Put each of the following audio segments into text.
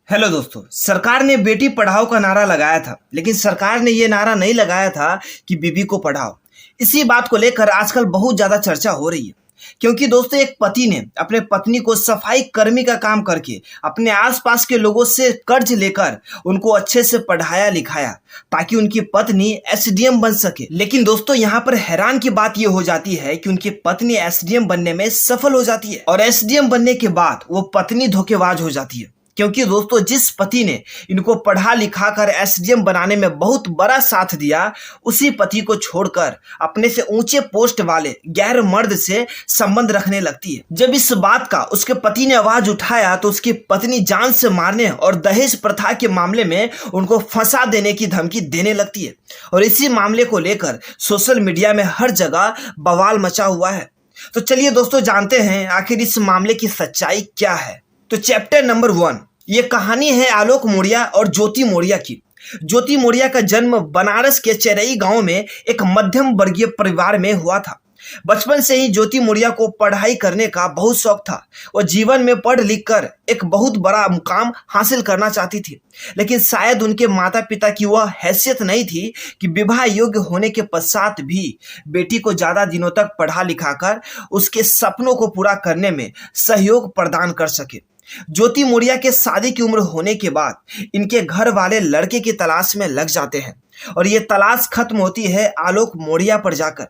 Hello दोस्तों, सरकार ने बेटी पढ़ाओ का नारा लगाया था, लेकिन सरकार ने ये नारा नहीं लगाया था कि बीबी को पढ़ाओ। इसी बात को लेकर आजकल बहुत ज्यादा चर्चा हो रही है, क्योंकि दोस्तों एक पति ने अपने पत्नी को सफाई कर्मी का काम करके अपने आसपास के लोगों से कर्ज लेकर उनको अच्छे से पढ़ाया लिखाया ताकि उनकी पत्नी एसडीएम बन सके। लेकिन दोस्तों यहाँ पर हैरान की बात ये हो जाती है कि उनकी पत्नी एसडीएम बनने में सफल हो जाती है और एसडीएम बनने के बाद वो पत्नी धोखेबाज हो जाती है, क्योंकि दोस्तों जिस पति ने इनको पढ़ा लिखा कर एसडीएम बनाने में बहुत बड़ा साथ दिया, उसी पति को छोड़कर अपने से ऊंचे पोस्ट वाले गैर मर्द से संबंध रखने लगती है। जब इस बात का उसके पति ने आवाज उठाया तो उसकी पत्नी जान से मारने और दहेज प्रथा के मामले में उनको फंसा देने की धमकी देने लगती है और इसी मामले को लेकर सोशल मीडिया में हर जगह बवाल मचा हुआ है। तो चलिए दोस्तों जानते हैं आखिर इस मामले की सच्चाई क्या है। तो चैप्टर नंबर 1, ये कहानी है आलोक मौर्य और ज्योति मौर्य की। ज्योति मौर्य का जन्म बनारस के चेरई गांव में एक मध्यम वर्गीय परिवार में हुआ था। बचपन से ही ज्योति मौर्य को पढ़ाई करने का बहुत शौक था। वो जीवन में पढ़ लिख कर एक बहुत बड़ा मुकाम हासिल करना चाहती थी, लेकिन शायद उनके माता पिता की वह हैसियत नहीं थी कि विवाह योग्य होने के पश्चात भी बेटी को ज्यादा दिनों तक पढ़ा लिखा कर उसके सपनों को पूरा करने में सहयोग प्रदान कर सके। ज्योति मौर्य के शादी की उम्र होने के बाद इनके घर वाले लड़के की तलाश में लग जाते हैं और ये तलाश खत्म होती है आलोक मौर्य पर जाकर।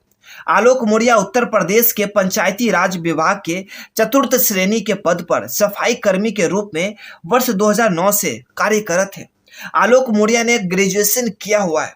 आलोक मौर्य उत्तर प्रदेश के पंचायती राज विभाग के चतुर्थ श्रेणी के पद पर सफाई कर्मी के रूप में वर्ष 2009 से कार्यरत है। आलोक मौर्य ने ग्रेजुएशन किया हुआ है।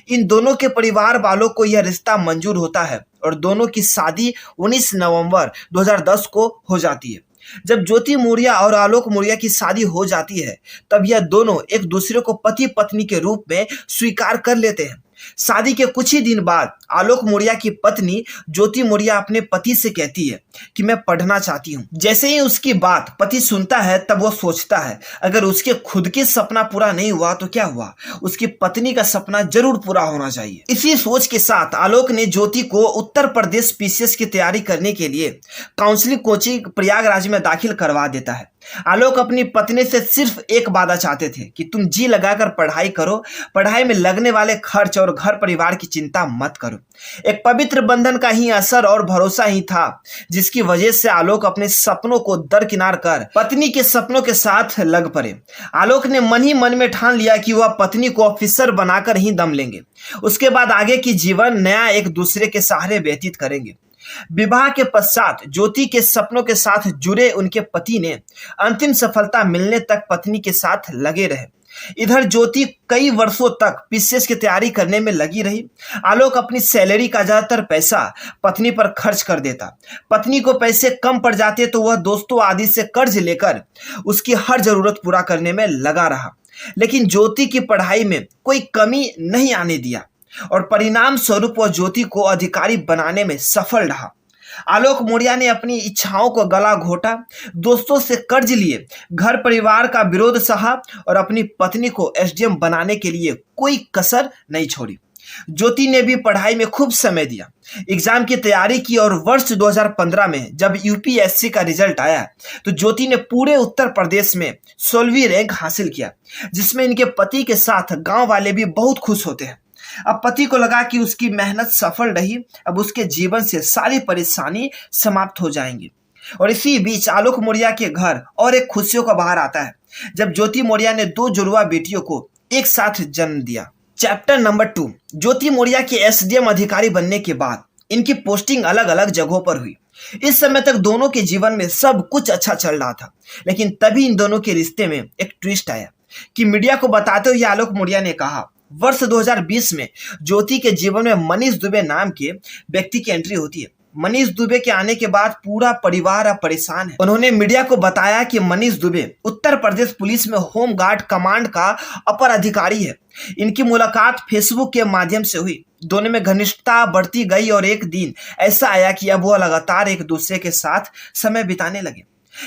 इन दोनों के परिवार वालों को यह रिश्ता मंजूर होता है और दोनों की शादी 19 नवंबर 2010 को हो जाती है। जब ज्योति मौर्य और आलोक मौर्य की शादी हो जाती है तब यह दोनों एक दूसरे को पति पत्नी के रूप में स्वीकार कर लेते हैं। शादी के कुछ ही दिन बाद आलोक मौर्य की पत्नी ज्योति मौर्य अपने पति से कहती है कि मैं पढ़ना चाहती हूँ। जैसे ही उसकी बात पति सुनता है तब वो सोचता है अगर उसके खुद के सपना पूरा नहीं हुआ तो क्या हुआ, उसकी पत्नी का सपना जरूर पूरा होना चाहिए। इसी सोच के साथ आलोक ने ज्योति को उत्तर प्रदेश पीसीएस की तैयारी करने के लिए काउंसलिंग कोचिंग प्रयागराज में दाखिल करवा देता है। आलोक अपनी पत्नी से सिर्फ एक वादा चाहते थे कि तुम जी लगाकर पढ़ाई करो, पढ़ाई में लगने वाले खर्च और घर परिवार की चिंता मत करो। एक पवित्र बंधन का ही असर और भरोसा ही था जिसकी वजह से आलोक अपने सपनों को दरकिनार कर पत्नी के सपनों के साथ लग पड़े। आलोक ने मन ही मन में ठान लिया कि वह पत्नी को ऑफिसर बनाकर ही दम लेंगे। उसके बाद आगे की जीवन नया एक दूसरे के सहारे व्यतीत करेंगे। विवाह के पश्चात ज्योति के सपनों के साथ जुड़े उनके पति ने अंतिम सफलता मिलने तक पत्नी के साथ लगे रहे। इधर ज्योति कई वर्षों तक पीसीएस की तैयारी करने में लगी रही। आलोक अपनी सैलरी का ज्यादातर पैसा पत्नी पर खर्च कर देता। पत्नी को पैसे कम पड़ जाते तो वह दोस्तों आदि से कर्ज लेकर उसकी हर जरूरत पूरा करने में लगा रहा, लेकिन ज्योति की पढ़ाई में कोई कमी नहीं आने दिया और परिणाम स्वरूप वह ज्योति को अधिकारी बनाने में सफल रहा। आलोक मौर्य ने अपनी इच्छाओं को गला घोटा, दोस्तों से कर्ज लिए, घर परिवार का विरोध सहा और अपनी पत्नी को एसडीएम बनाने के लिए कोई कसर नहीं छोड़ी। ज्योति ने भी पढ़ाई में खूब समय दिया, एग्जाम की तैयारी की और वर्ष 2015 में जब यूपीएससी का रिजल्ट आया तो ज्योति ने पूरे उत्तर प्रदेश में 16वीं रैंक हासिल किया, जिसमें इनके पति के साथ गांव वाले भी बहुत खुश होते हैं। अब पति को लगा कि उसकी मेहनत सफल रही, अब उसके जीवन से सारी परेशानी समाप्त हो जाएंगी। और इसी बीच आलोक मौर्य के घर और एक खुशियों का बहार आता है जब ज्योति मौर्य ने 2 जुड़वा बेटियों को एक साथ जन्म दिया। चैप्टर नंबर 2, ज्योति मौर्य के एसडीएम अधिकारी बनने के बाद इनकी पोस्टिंग अलग अलग जगहों पर हुई। इस समय तक दोनों के जीवन में सब कुछ अच्छा चल रहा था, लेकिन तभी इन दोनों के रिश्ते में एक ट्विस्ट आया कि मीडिया को बताते हुए आलोक मौर्य ने कहा वर्ष 2020 में ज्योति के जीवन में मनीष दुबे नाम के व्यक्ति की एंट्री होती है। मनीष दुबे के आने के बाद पूरा परिवार अब परेशान है। उन्होंने मीडिया को बताया कि मनीष दुबे उत्तर प्रदेश पुलिस में होम गार्ड कमांड का अपर अधिकारी है। इनकी मुलाकात फेसबुक के माध्यम से हुई, दोनों में घनिष्ठता बढ़ती गई और एक दिन ऐसा आया कि अब वह लगातार एक दूसरे के साथ समय बिताने लगे।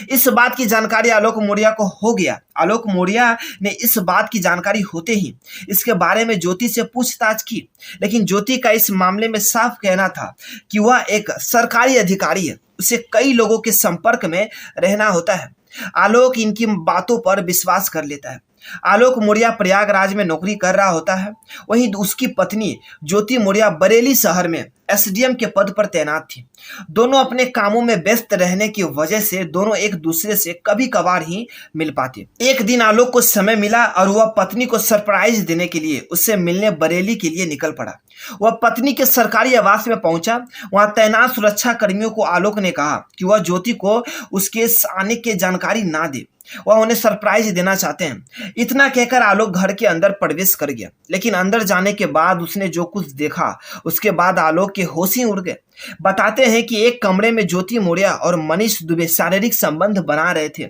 इस बात की जानकारी आलोक मौर्य को हो गया। आलोक मौर्य ने इस बात की जानकारी होते ही इसके बारे में ज्योति से पूछताछ की, लेकिन ज्योति का इस मामले में साफ कहना था कि वह एक सरकारी अधिकारी है, उसे कई लोगों के संपर्क में रहना होता है। आलोक इनकी बातों पर विश्वास कर लेता है। आलोक मौर्य प्रयागराज में नौकरी कर रहा होता है, वहीं उसकी पत्नी ज्योति मौर्य बरेली शहर में एसडीएम के पद पर तैनात थी। दोनों अपने कामों में व्यस्त रहने की वजह से दोनों एक दूसरे से कभी कभार ही मिल पाते। एक दिन आलोक को समय मिला और वह पत्नी को सरप्राइज देने के लिए उससे मिलने बरेली के लिए निकल पड़ा। वह पत्नी के सरकारी आवास में पहुंचा। वहां तैनात सुरक्षा कर्मियों को आलोक ने कहा कि वह ज्योति को उसके आने की जानकारी ना दे, वह उन्हें सरप्राइज देना चाहते हैं। इतना कहकर आलोक घर के अंदर प्रवेश कर गया, लेकिन अंदर जाने के बाद उसने जो कुछ देखा उसके बाद आलोक के होश ही उड़ गए। बताते हैं कि एक कमरे में ज्योति मौर्य और मनीष दुबे शारीरिक संबंध बना रहे थे।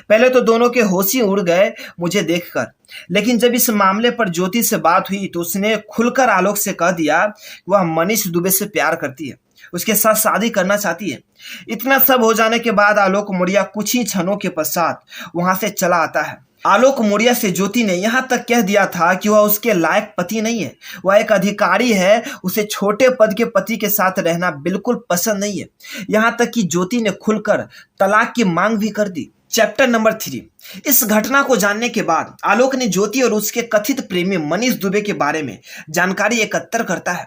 पहले तो दोनों के होश ही उड़ गए मुझे देखकर, लेकिन जब इस मामले पर ज्योति से बात हुई तो उसने खुलकर आलोक से कह दिया कि वह मनीष दुबे से प्यार करती है, उसके साथ शादी करना चाहती है। इतना सब हो जाने के बाद आलोक मौर्य कुछ ही क्षणों के पश्चात वहां से चला आता है। आलोक मौर्य से ज्योति ने यहां तक कह दिया था कि वह उसके लायक पति नहीं है, वह एक अधिकारी है, उसे छोटे पद के पति के साथ रहना बिल्कुल पसंद नहीं है। यहां तक कि ज्योति ने खुलकर तलाक की मांग भी कर दी। Chapter number 3। इस घटना को जानने के बाद आलोक ने ज्योति और उसके कथित प्रेमी मनीष दुबे के बारे में जानकारी एकत्र करता है।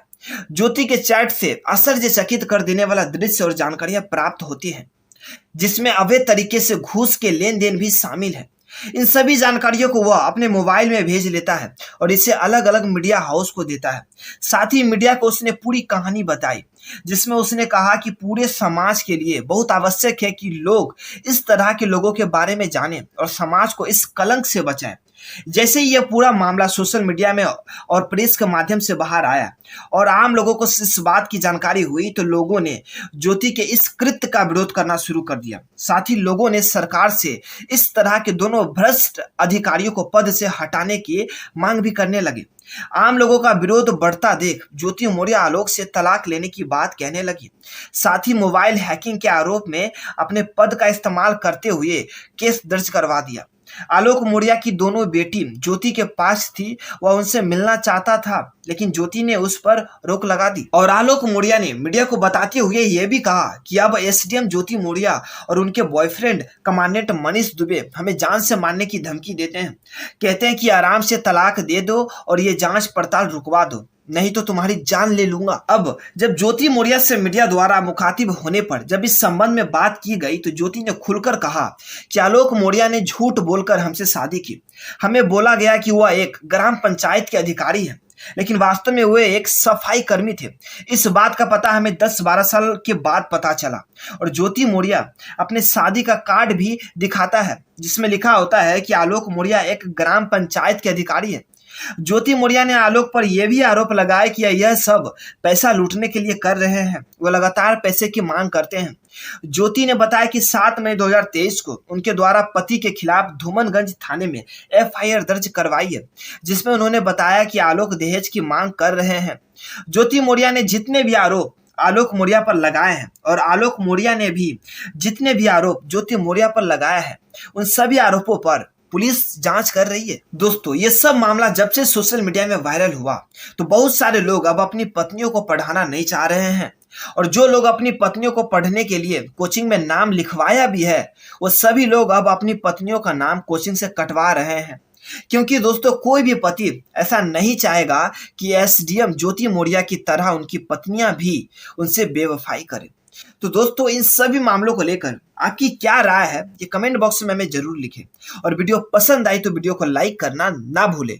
ज्योति के चैट से आश्चर्यचकित कर देने वाला दृश्य और जानकारियां प्राप्त होती हैं, जिसमें अवैध तरीके से घूस के लेन देन भी शामिल है। इन सभी जानकारियों को वह अपने मोबाइल में भेज लेता है और इसे अलग अलग मीडिया हाउस को देता है। साथ ही मीडिया को उसने पूरी कहानी बताई, जिसमें उसने कहा कि पूरे समाज के लिए बहुत आवश्यक है कि लोग इस तरह के लोगों के बारे में जानें और समाज को इस कलंक से बचाएं। जैसे ही यह पूरा मामला सोशल मीडिया में और प्रेस के माध्यम से बाहर आया और आम लोगों को इस बात की जानकारी हुई, तो लोगों ने ज्योति के इस कृत्य का विरोध करना शुरू कर दिया। साथ ही लोगों ने सरकार से इस तरह के दोनों भ्रष्ट अधिकारियों को पद से हटाने की मांग भी करने लगे। आम लोगों का विरोध बढ़ता देख ज्योति मौर्य आलोक से तलाक लेने की बात कहने लगी। साथ ही मोबाइल हैकिंग के आरोप में अपने पद का इस्तेमाल करते हुए केस दर्ज करवा दिया। आलोक मौर्य की दोनों बेटी ज्योति के पास थी, वह उनसे मिलना चाहता था, लेकिन ज्योति ने उस पर रोक लगा दी और आलोक मौर्य ने मीडिया को बताते हुए यह भी कहा कि अब एसडीएम ज्योति मौर्य और उनके बॉयफ्रेंड कमांडेंट मनीष दुबे हमें जान से मारने की धमकी देते हैं। कहते हैं कि आराम से तलाक दे दो और ये जांच पड़ताल रुकवा दो, नहीं तो तुम्हारी जान ले लूंगा। अब जब ज्योति मौर्य से मीडिया द्वारा मुखातिब होने पर जब इस संबंध में बात की गई तो ज्योति ने खुलकर कहा कि आलोक मौर्य ने झूठ बोलकर हमसे शादी की। हमें बोला गया कि वह एक ग्राम पंचायत के अधिकारी है, लेकिन वास्तव में वे एक सफाई कर्मी थे। इस बात का पता हमें 10-12 साल के बाद पता चला। और ज्योति मौर्य अपने शादी का कार्ड भी दिखाता है, जिसमें लिखा होता है कि आलोक मौर्य एक ग्राम पंचायत के अधिकारी है। ज्योति मौर्य ने आलोक पर यह भी आरोप लगाया कि यह सब पैसा लूटने के लिए कर रहे हैं, वो लगातार पैसे की मांग करते हैं। ज्योति ने बताया कि 7 मई 2023 को उनके द्वारा पति के खिलाफ धूमनगंज थाने में एफआईआर दर्ज करवाई है, जिसमें उन्होंने बताया कि आलोक दहेज की मांग कर रहे हैं। ज्योति मौर्य ने जितने भी आरोप आलोक मौर्य पर लगाए हैं और आलोक मौर्य ने भी जितने भी आरोप ज्योति मौर्य पर लगाया है, उन सभी आरोपों पर पुलिस जांच कर रही है। दोस्तों, ये सब मामला जब से सोशल मीडिया में वायरल हुआ तो बहुत सारे लोग अब अपनी पत्नियों को पढ़ाना नहीं चाह रहे हैं, और जो लोग अपनी पत्नियों को पढ़ने के लिए कोचिंग में नाम लिखवाया भी है, वो सभी लोग अब अपनी पत्नियों का नाम कोचिंग से कटवा रहे हैं। क्योंकि दोस्तों, कोई भी पति ऐसा नहीं चाहेगा कि एसडीएम ज्योति मौर्य की तरह उनकी पत्नियां भी उनसे बेवफाई करें। तो दोस्तों, इन सभी मामलों को लेकर आपकी क्या राय है, ये कमेंट बॉक्स में हमें जरूर लिखें, और वीडियो पसंद आई तो वीडियो को लाइक करना ना भूलें।